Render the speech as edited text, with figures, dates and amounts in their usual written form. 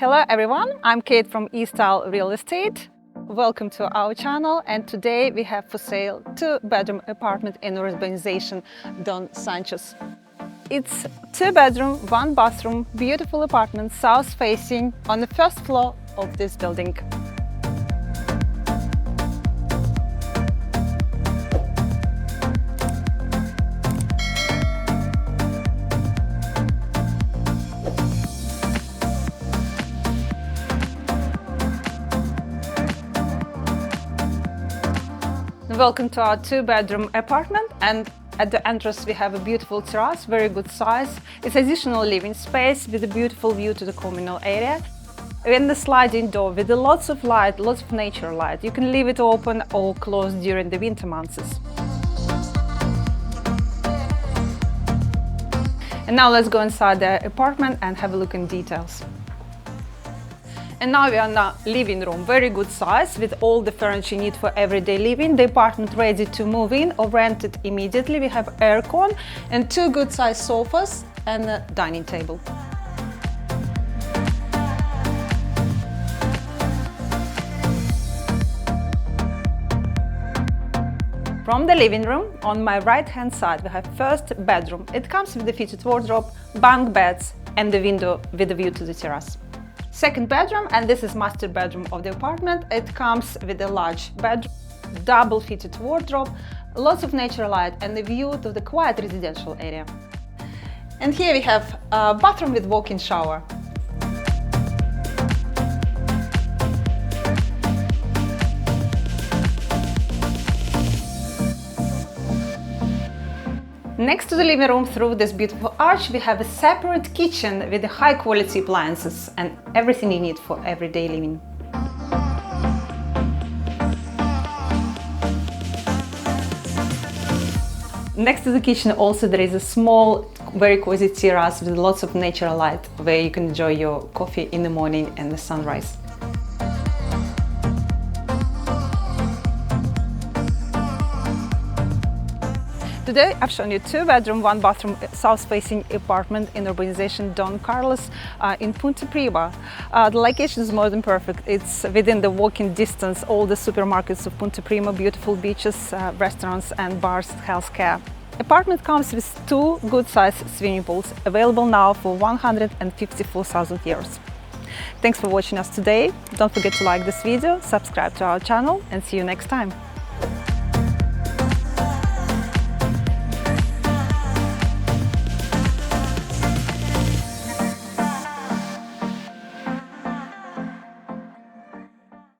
Hello everyone, I'm Kate from eStyle Real Estate. Welcome to our channel, and today we have for sale 2-bedroom apartment in urbanization Don Sanchez. It's 2-bedroom, 1-bathroom, beautiful apartment, south facing on the first floor of this building. Welcome to our 2-bedroom apartment, and at the entrance we have a beautiful terrace, very good size. It's additional living space with a beautiful view to the communal area. And the sliding door with lots of light, lots of nature light. You can leave it open or closed during the winter months. And now let's go inside the apartment and have a look in details. And now we are in the living room, very good size, with all the furniture you need for everyday living. The apartment ready to move in or rent it immediately. We have aircon and 2 good size sofas and a dining table. From the living room, on my right hand side, we have first bedroom. It comes with a fitted wardrobe, bunk beds and the window with a view to the terrace. Second bedroom, and this is master bedroom of the apartment. It comes with a large bedroom, double fitted wardrobe, lots of natural light and a view to the quiet residential area. And here we have a bathroom with walk-in shower. Next to the living room, through this beautiful arch, we have a separate kitchen with high quality appliances and everything you need for everyday living. Next to the kitchen also there is a small, very cozy terrace with lots of natural light where you can enjoy your coffee in the morning and the sunrise. Today I've shown you 2-bedroom, 1-bathroom, south-facing apartment in urbanization Don Carlos in Punta Prima. The location is more than perfect. It's within the walking distance all the supermarkets of Punta Prima, beautiful beaches, restaurants and bars, healthcare. Apartment comes with 2 good-sized swimming pools, available now for 154,000 euros. Thanks for watching us today. Don't forget to like this video, subscribe to our channel and see you next time.